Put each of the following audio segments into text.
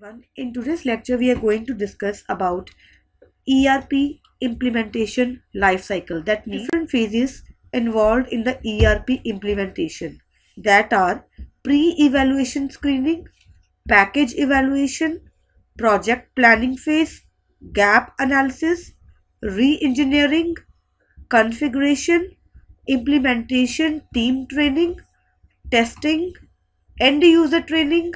Everyone, in today's lecture we are going to discuss about ERP implementation life cycle. That means different phases involved in the ERP implementation, that are pre-evaluation screening, package evaluation, project planning phase, gap analysis, re-engineering, configuration, implementation team training, testing, end user training,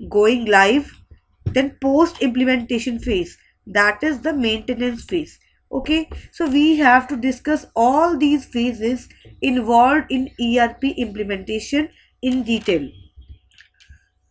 going live, then post implementation phase, that is the maintenance phase. Okay, so we have to discuss all these phases involved in ERP implementation in detail.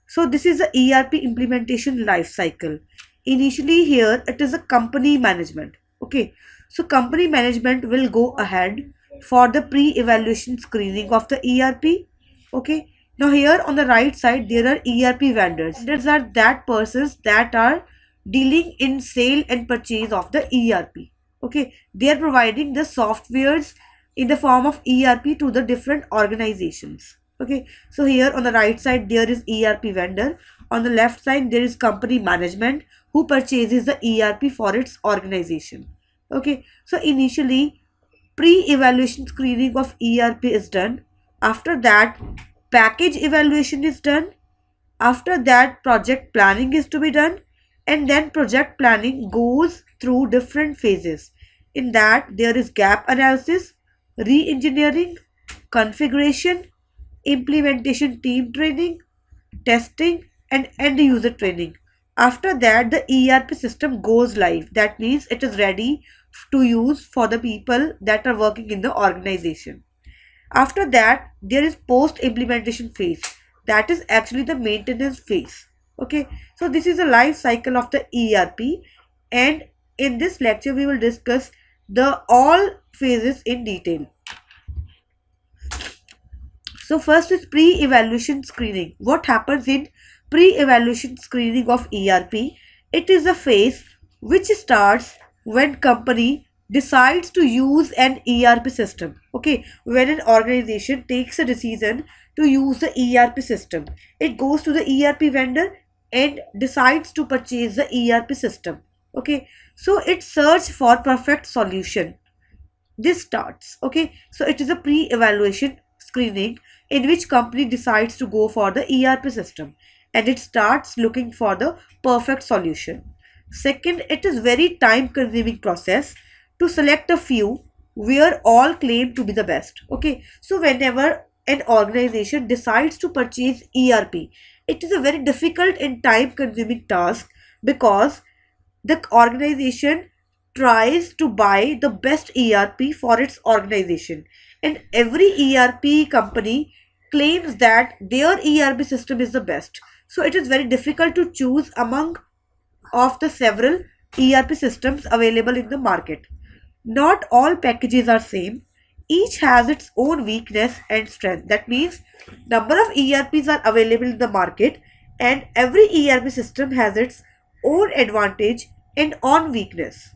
So this is the ERP implementation life cycle. Initially here it is a company management. Okay, so company management will go ahead for the pre-evaluation screening of the ERP. Okay, now here on the right side there are ERP vendors. These are that persons that are dealing in sale and purchase of the ERP. Okay, they are providing the softwares in the form of ERP to the different organizations. Okay, so here on the right side there is ERP vendor, on the left side there is company management who purchases the ERP for its organization. Okay, so initially pre-evaluation screening of ERP is done. After that package evaluation is done. After that project planning is to be done, and then project planning goes through different phases. In that there is gap analysis, re-engineering, configuration, implementation team training, testing, and end user training. After that the ERP system goes live. That means it is ready to use for the people that are working in the organization. After that there is post implementation phase, that is actually the maintenance phase. Okay, so this is the life cycle of the ERP, and in this lecture we will discuss the all phases in detail. So first is pre-evaluation screening. What happens in pre-evaluation screening of ERP? It is a phase which starts when company decides to use an ERP system. Okay, when an organization takes a decision to use the ERP system, it goes to the ERP vendor and decides to purchase the ERP system. Okay, so it search for perfect solution. This starts. Okay, so it is a pre-evaluation screening in which company decides to go for the ERP system and it starts looking for the perfect solution. Second, it is very time consuming process to select a few where all claim to be the best. Okay, so whenever an organization decides to purchase ERP, it is a very difficult and time consuming task because the organization tries to buy the best ERP for its organization, and every ERP company claims that their ERP system is the best. So it is very difficult to choose among of the several ERP systems available in the market. Not all packages are same. Each has its own weakness and strength. That means number of ERPs are available in the market and every ERP system has its own advantage and own weakness.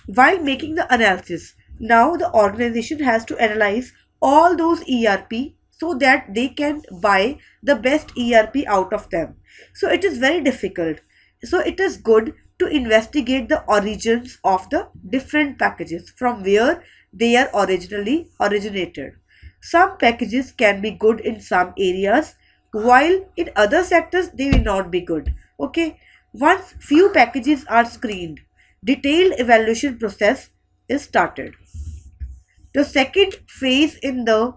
While making the analysis, now the organization has to analyze all those ERP so that they can buy the best ERP out of them. So it is very difficult. So it is good to investigate the origins of the different packages from where they are originally originated. Some packages can be good in some areas while in other sectors they will not be good. Okay, once few packages are screened, detailed evaluation process is started. The second phase in the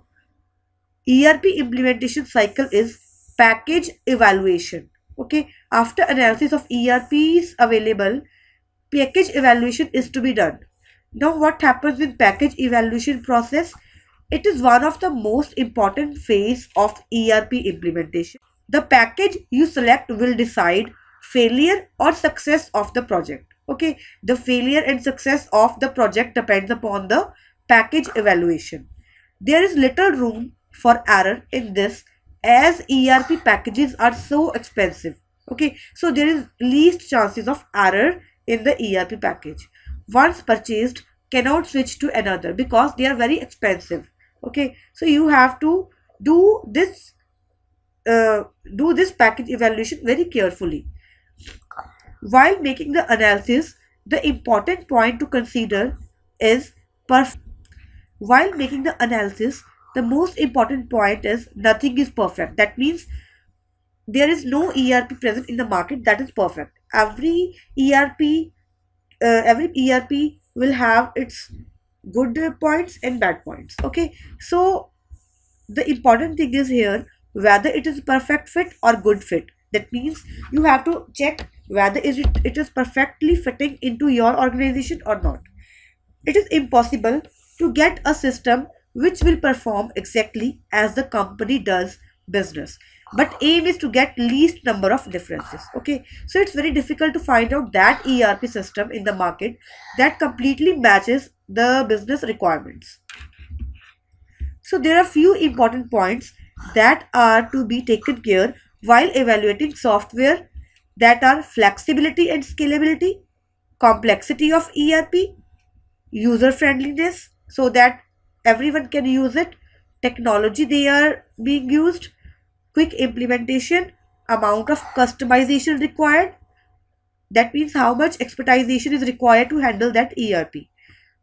ERP implementation cycle is package evaluation. Okay, after analysis of ERPs available, package evaluation is to be done. Now what happens in package evaluation process? It is one of the most important phase of ERP implementation. The package you select will decide failure or success of the project. Okay, the failure and success of the project depends upon the package evaluation. There is little room for error in this as ERP packages are so expensive. Okay, so there is least chances of error in the ERP package. Once purchased, cannot switch to another because they are very expensive. Okay, so you have to do this do this package evaluation very carefully. While making the analysis, the important point to consider is while making the analysis, the most important point is nothing is perfect. That means there is no ERP present in the market that is perfect. Every ERP will have its good points and bad points. Okay, so the important thing is here whether it is perfect fit or good fit. That means you have to check whether it is perfectly fitting into your organization or not. It is impossible to get a system which will perform exactly as the company does business, but aim is to get least number of differences. Okay, so it's very difficult to find out that ERP system in the market that completely matches the business requirements. So there are few important points that are to be taken care while evaluating software, that are flexibility and scalability, complexity of ERP, user friendliness so that everyone can use it, technology they are being used, quick implementation, amount of customization required, that means how much expertization is required to handle that ERP,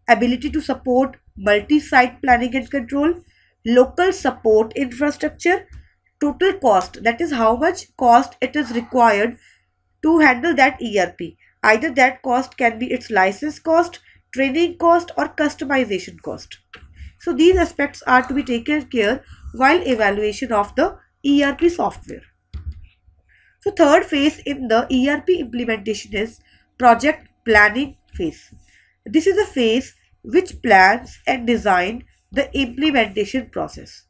ability to support multi-site planning and control, local support infrastructure, total cost, that is how much cost it is required to handle that ERP. Either that cost can be its license cost, training cost or customization cost. So these aspects are to be taken care while evaluation of the ERP software. So third phase in the ERP implementation is project planning phase. This is a phase which plans and design the implementation process.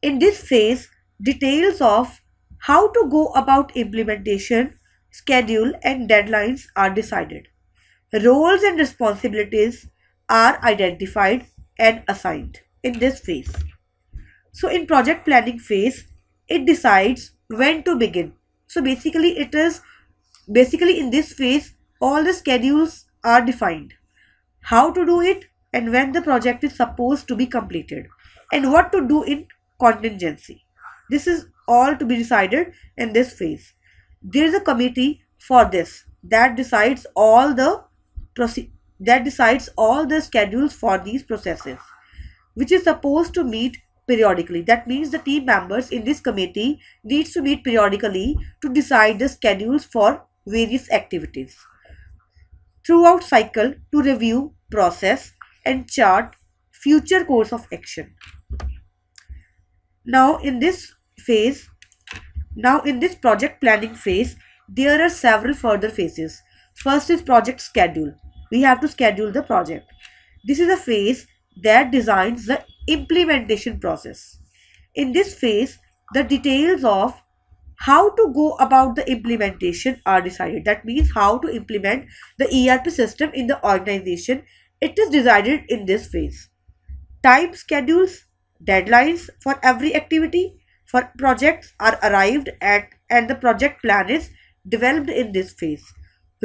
In this phase, details of how to go about implementation, schedule and deadlines are decided. Roles and responsibilities are identified and assigned in this phase. So in project planning phase, it decides when to begin. So basically in this phase, all the schedules are defined, how to do it and when the project is supposed to be completed and what to do in contingency. This is all to be decided in this phase. There is a committee for this that decides all the schedules for these processes, which is supposed to meet periodically. That means the team members in this committee needs to meet periodically to decide the schedules for various activities throughout cycle to review process and chart future course of action. Now in this project planning phase, there are several further phases. First is project schedule. We have to schedule the project. This is a phase that designs the implementation process. In this phase, the details of how to go about the implementation are decided. That means how to implement the ERP system in the organization. It is decided in this phase. Time schedules, deadlines for every activity for projects are arrived at and the project plan is developed in this phase.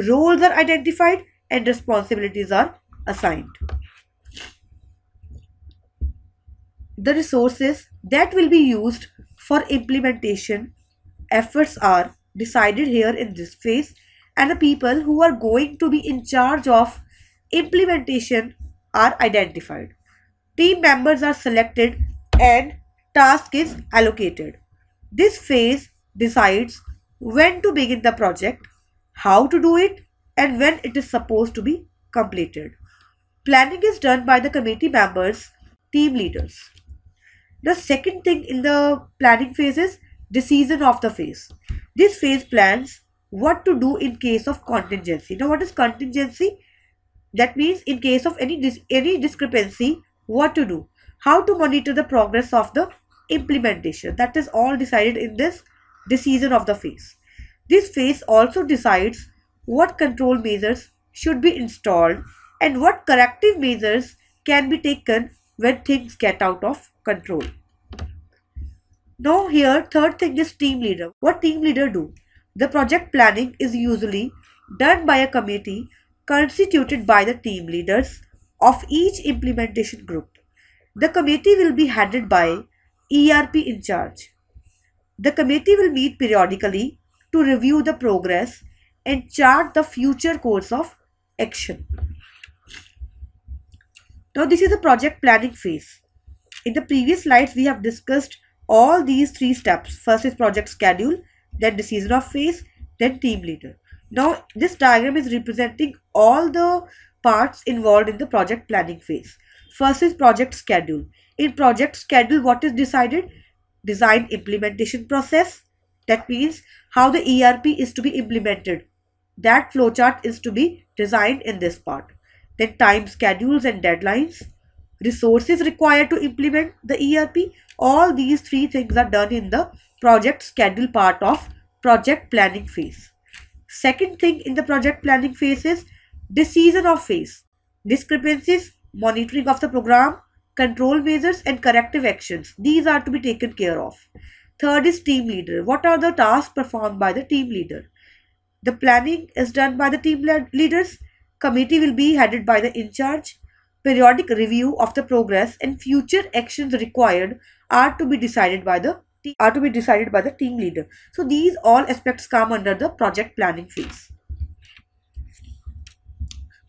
Roles are identified and responsibilities are assigned. The resources that will be used for implementation efforts are decided here in this phase, and the people who are going to be in charge of implementation are identified. Team members are selected and task is allocated. This phase decides when to begin the project, how to do it, and when it is supposed to be completed. Planning is done by the committee members, team leaders. The second thing in the planning phase is decision of the phase. This phase plans what to do in case of contingency. Now what is contingency? That means in case of any discrepancy, what to do, how to monitor the progress of the implementation. That is all decided in this decision of the phase. This phase also decides what control measures should be installed and what corrective measures can be taken when things get out of control. Now here third thing is team leader. What team leader do? The project planning is usually done by a committee constituted by the team leaders of each implementation group. The committee will be headed by ERP in charge. The committee will meet periodically to review the progress and chart the future course of action. Now, this is the project planning phase. In the previous slides, we have discussed all these three steps. First is project schedule, then decision of phase, then team leader. Now, this diagram is representing all the parts involved in the project planning phase. First is project schedule. In project schedule, what is decided? Design implementation process. That means how the ERP is to be implemented. That flowchart is to be designed in this part. Then time schedules and deadlines, resources required to implement the ERP. All these three things are done in the project schedule part of project planning phase. Second thing in the project planning phase is decision of phase. Discrepancies, monitoring of the program, control measures and corrective actions. These are to be taken care of. Third is team leader. What are the tasks performed by the team leader? The planning is done by the team leaders. Committee will be headed by the in charge. Periodic review of the progress and future actions required are to be decided by the team leader. So these all aspects come under the project planning phase.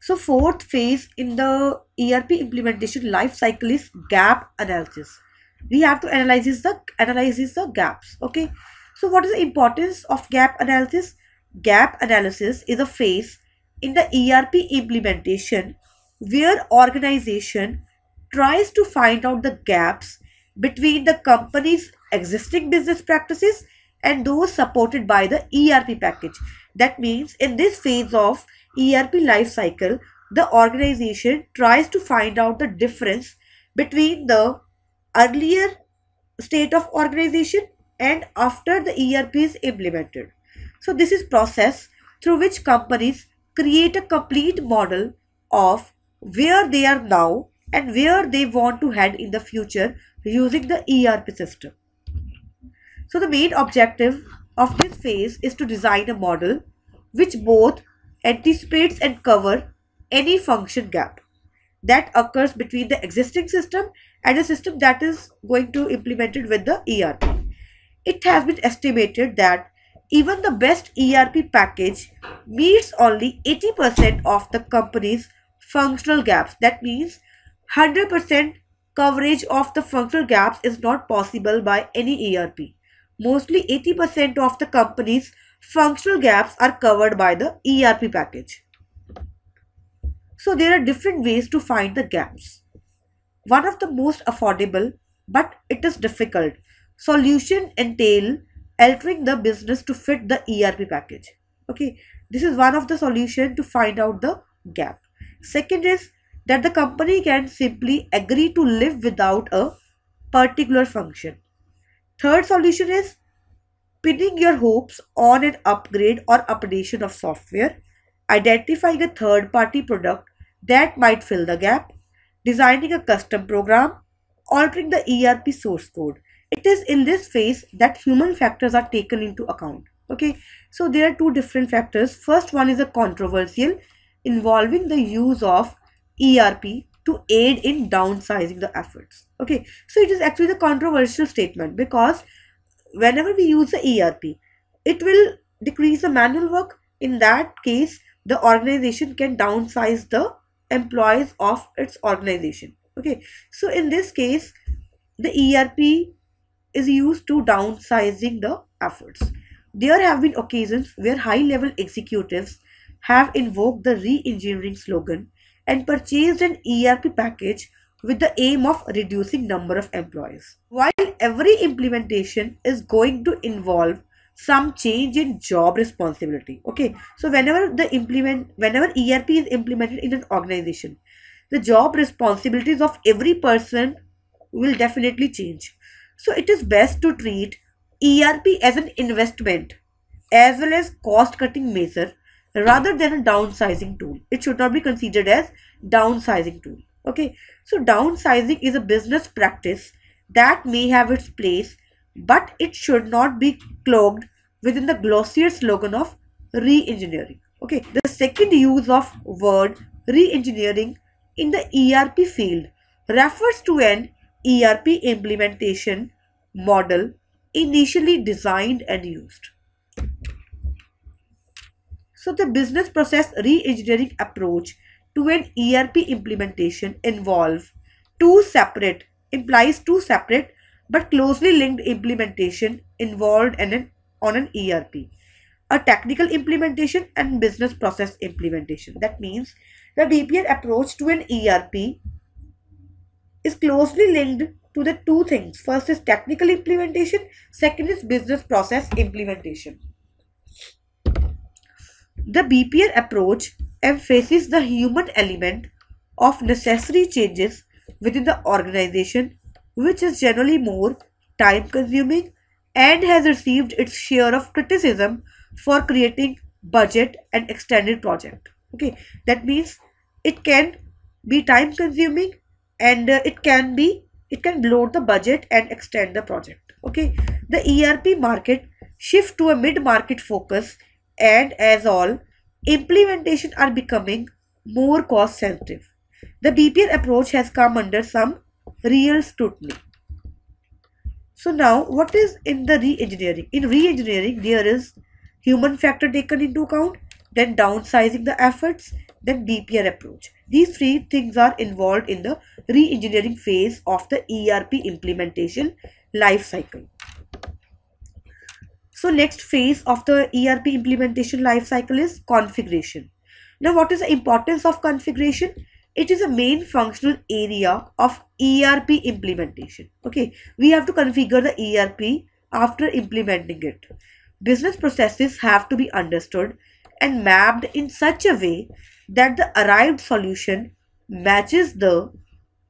So fourth phase in the ERP implementation life cycle is gap analysis. We have to analyze the gaps. Okay. So what is the importance of gap analysis? Gap analysis is a phase in the ERP implementation where organization tries to find out the gaps between the company's existing business practices and those supported by the ERP package. That means in this phase of ERP life cycle, the organization tries to find out the difference between the earlier state of organization and after the ERP is implemented. So this is process through which companies create a complete model of where they are now and where they want to head in the future using the ERP system. So the main objective of this phase is to design a model which both anticipates and cover any function gap that occurs between the existing system and a system that is going to implement it with the ERP. It has been estimated that even the best ERP package meets only 80% of the company's functional gaps. That means 100% coverage of the functional gaps is not possible by any ERP. Mostly 80% of the company's functional gaps are covered by the ERP package. So there are different ways to find the gaps. One of the most affordable, but it is difficult, solution entail altering the business to fit the ERP package. Okay, this is one of the solution to find out the gap. Second is that the company can simply agree to live without a particular function. Third solution is pinning your hopes on an upgrade or updation of software, identifying a third-party product that might fill the gap, designing a custom program, altering the ERP source code. It is in this phase that human factors are taken into account. Okay, so there are two different factors. First one is a controversial, involving the use of ERP to aid in downsizing the efforts. Okay, so it is actually the controversial statement because whenever we use the ERP, it will decrease the manual work. In that case, the organization can downsize the employees of its organization. Okay, so in this case, the ERP is used to downsizing the efforts. There have been occasions where high-level executives have invoked the re-engineering slogan and purchased an ERP package with the aim of reducing number of employees. While every implementation is going to involve some change in job responsibility. Okay, so whenever ERP is implemented in an organization, the job responsibilities of every person will definitely change. So it is best to treat ERP as an investment as well as cost cutting measure rather than a downsizing tool. It should not be considered as downsizing tool. Okay, so downsizing is a business practice that may have its place, but it should not be cloaked within the glossier slogan of re-engineering. Okay, the second use of word re-engineering in the ERP field refers to an ERP implementation model initially designed and used. So the business process re-engineering approach to an ERP implementation implies two separate but closely linked implementation involved on an ERP. A technical implementation and business process implementation. That means the BPR approach to an ERP is closely linked to the two things. First is technical implementation, second is business process implementation. The BPR approach emphasizes the human element of necessary changes within the organization, which is generally more time consuming and has received its share of criticism for creating budget and extended project. Okay, that means it can be time consuming and it can bloat the budget and extend the project. Okay, the ERP market shift to a mid market focus, and as all implementation are becoming more cost sensitive, the BPR approach has come under some real scrutiny. So now what is in the re-engineering? In re-engineering there is human factor taken into account, then downsizing the efforts, then BPR approach. These three things are involved in the re-engineering phase of the ERP implementation life cycle. So next phase of the ERP implementation life cycle is configuration. Now what is the importance of configuration? It is a main functional area of ERP implementation. Okay, we have to configure the ERP after implementing it. Business processes have to be understood and mapped in such a way that the arrived solution matches the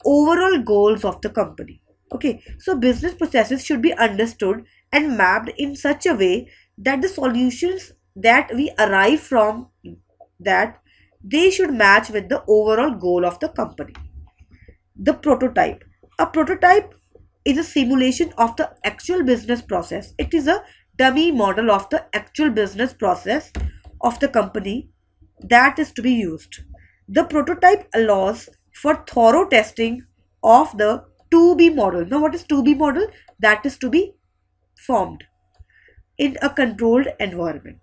overall goals of the company. Okay, so business processes should be understood and mapped in such a way that the solutions that we arrive from that they should match with the overall goal of the company. The prototype. A prototype is a simulation of the actual business process. It is a dummy model of the actual business process of the company that is to be used. The prototype allows for thorough testing of the to-be model. Now what is to-be model? That is to be formed in a controlled environment.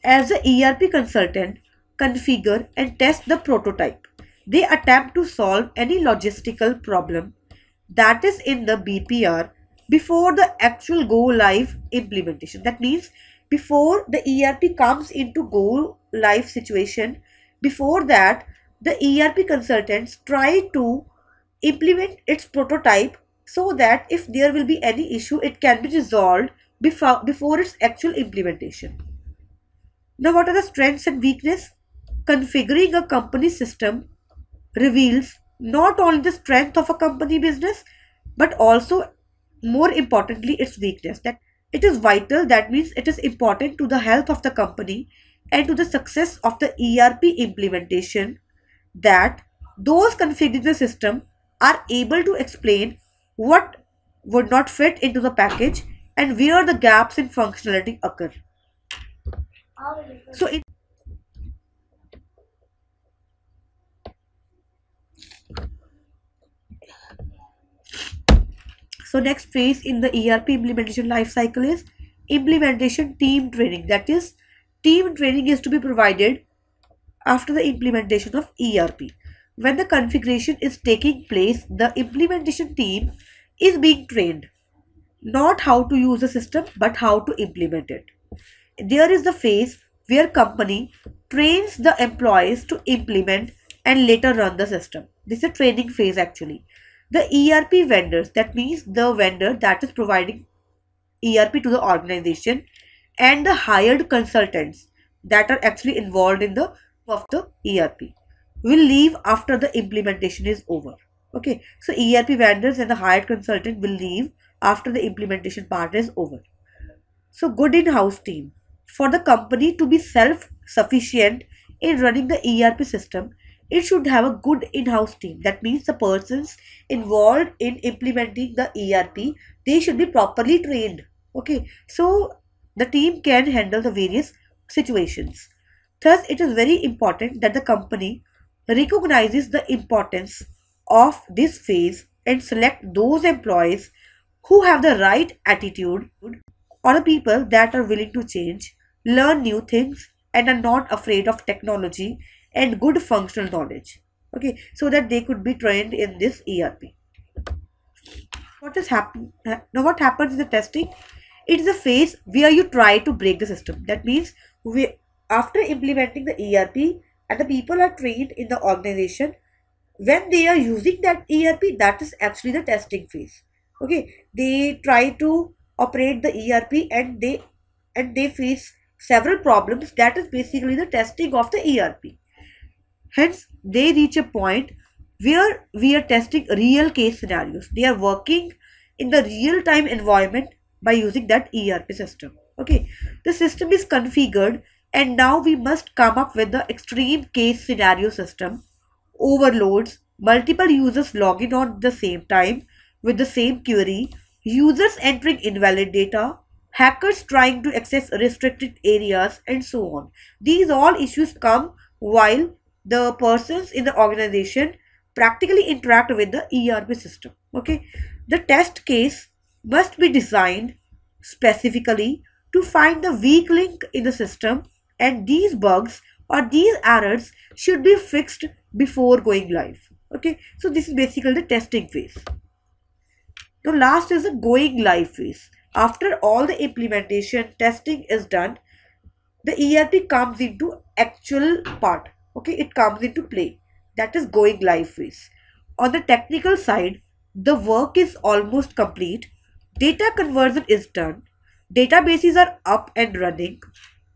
As a ERP consultant, configure and test the prototype. They attempt to solve any logistical problem that is in the BPR before the actual go live implementation. That means before the ERP comes into go live situation, before that the ERP consultants try to implement its prototype so that if there will be any issue, it can be resolved before its actual implementation. Now what are the strengths and weakness? Configuring a company system reveals not only the strength of a company business but also more importantly its weakness. That it is vital, that means it is important to the health of the company and to the success of the ERP implementation that those configuring the system are able to explain what would not fit into the package and where the gaps in functionality occur. So in So next phase in the ERP implementation life cycle is implementation team training. That is, team training is to be provided after the implementation of ERP. When the configuration is taking place, the implementation team is being trained not how to use the system but how to implement it. There is the phase where company trains the employees to implement and later run the system. This is a training phase actually. The ERP vendors, that means the vendor that is providing ERP to the organization, and the hired consultants that are actually involved in the of the ERP will leave after the implementation is over. Okay, so ERP vendors and the hired consultant will leave after the implementation part is over. So good in-house team. For the company to be self-sufficient in running the ERP system, it should have a good in-house team. That means the persons involved in implementing the ERP, they should be properly trained. Okay, so the team can handle the various situations. Thus, it is very important that the company recognizes the importance of this phase and select those employees who have the right attitude, or the people that are willing to change, learn new things, and are not afraid of technology and good functional knowledge. Okay, so that they could be trained in this ERP. What is happen now? What happens in the testing? It is a phase where you try to break the system. That means after implementing the ERP and the people are trained in the organization, when they are using that ERP, that is actually the testing phase. Okay, they try to operate the ERP and they face several problems. That is basically the testing of the ERP. Hence, they reach a point where we are testing real case scenarios. They are working in the real time environment by using that ERP system. Okay, the system is configured and now we must come up with the extreme case scenario system. Overloads, multiple users log in on the same time with the same query, users entering invalid data, hackers trying to access restricted areas, and so on. These all issues come while the persons in the organization practically interact with the ERP system. Okay, the test case must be designed specifically to find the weak link in the system, and these bugs or these errors should be fixed before going live. Okay, so this is basically the testing phase. The last is the going live phase. After all the implementation testing is done, the ERP comes into actual part. Okay, it comes into play. That is going live phase. On the technical side, the work is almost complete. Data conversion is done. Databases are up and running.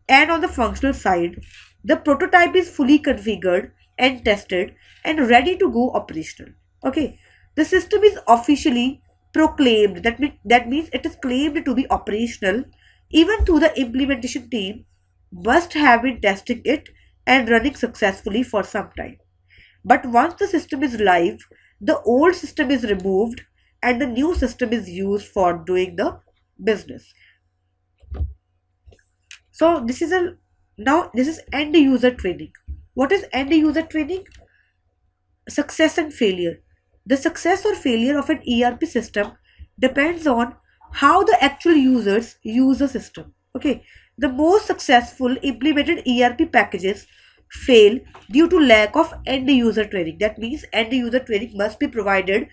And on the functional side, the prototype is fully configured and tested and ready to go operational. Okay, the system is officially proclaimed. That means it is claimed to be operational, even though the implementation team must have been testing it and running successfully for some time. But once the system is live, the old system is removed and the new system is used for doing the business. So this is end user training. What is end user training? Success and failure. The success or failure of an ERP system depends on how the actual users use the system. Okay, the most successful implemented ERP packages fail due to lack of end user training. That means end user training must be provided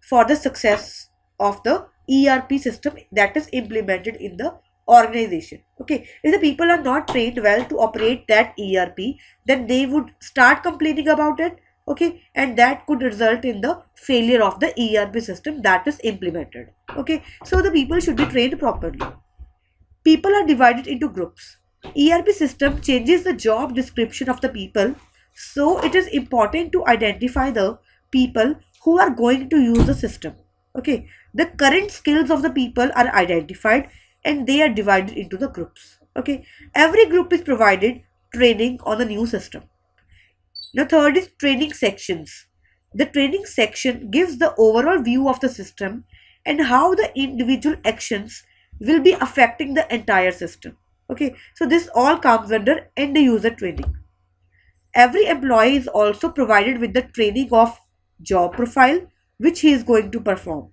for the success of the ERP system that is implemented in the organization. Okay, if the people are not trained well to operate that ERP, then they would start complaining about it. Okay, and that could result in the failure of the ERP system that is implemented. Okay, so the people should be trained properly. People are divided into groups. ERP system changes the job description of the people, so it is important to identify the people who are going to use the system. Okay, the current skills of the people are identified and they are divided into the groups. Okay, every group is provided training on the new system. The third is training sections. The training section gives the overall view of the system and how the individual actions will be affecting the entire system. Okay, so this all comes under end user training. Every employee is also provided with the training of job profile which he is going to perform.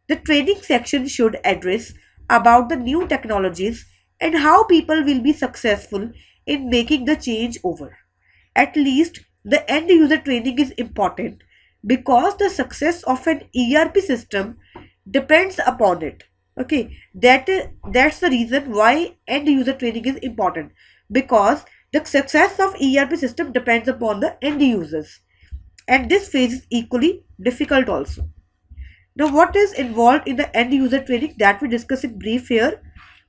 The training section should address about the new technologies and how people will be successful in making the change over. At least the end user training is important because the success of an ERP system depends upon it. Okay, that's the reason why end user training is important, because the success of ERP system depends upon the end users, and this phase is equally difficult also. Now, what is involved in the end user training that we discuss in brief here?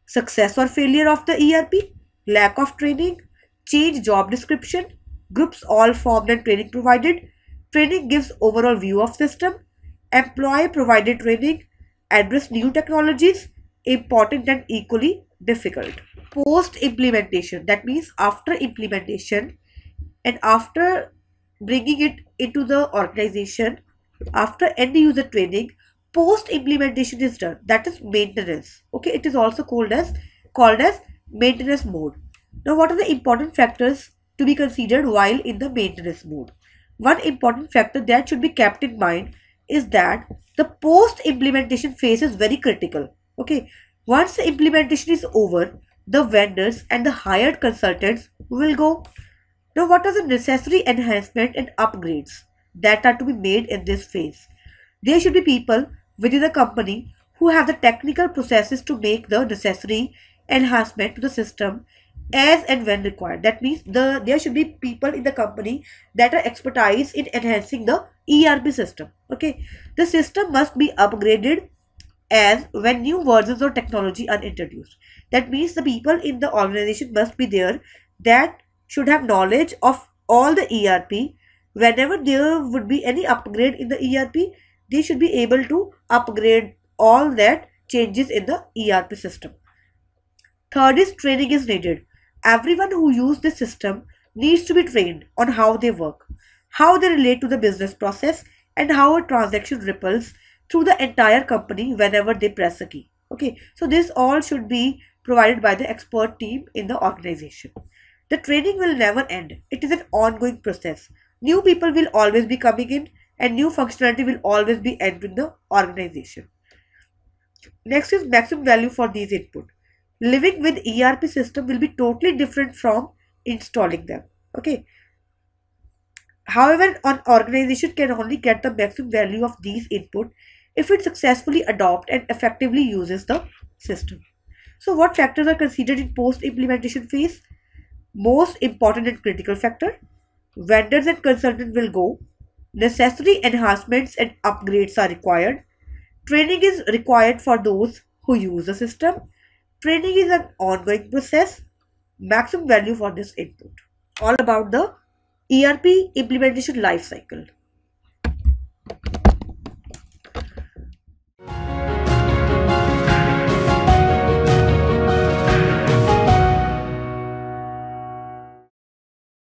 Success or failure of the ERP, lack of training, change job description, groups all formed and training provided, training gives overall view of system, employee provided training, address new technologies, important and equally difficult. Post implementation, that means after implementation and after bringing it into the organization, after end user training, post implementation is done. That is maintenance. Okay, it is also called as maintenance mode. Now, what are the important factors to be considered while in the maintenance mode? One important factor that should be kept in mind is that the post implementation phase is very critical. Okay, once the implementation is over, the vendors and the hired consultants will go. Now, what are the necessary enhancement and upgrades that are to be made in this phase? There should be people within the company who have the technical processes to make the necessary enhancement to the system as and when required. That means there should be people in the company that are expertise in enhancing the ERP system. Okay, the system must be upgraded as when new versions of technology are introduced. That means the people in the organization must be there that should have knowledge of all the ERP. Whenever there would be any upgrade in the ERP, they should be able to upgrade all that changes in the ERP system. Third is training is needed. Everyone who use this system needs to be trained on how they work, how they relate to the business process, and how a transaction ripples through the entire company whenever they press a key. Okay, so this all should be provided by the expert team in the organization. The training will never end. It is an ongoing process. New people will always be coming in and new functionality will always be entering the organization. Next is maximum value for these input. Living with ERP system will be totally different from installing them. Okay. However, an organization can only get the maximum value of these input if it successfully adopts and effectively uses the system. So what factors are considered in post-implementation phase? Most important and critical factor. Vendors and consultants will go. Necessary enhancements and upgrades are required. Training is required for those who use the system. Training is an ongoing process. Maximum value for this input. All about the ERP implementation life cycle.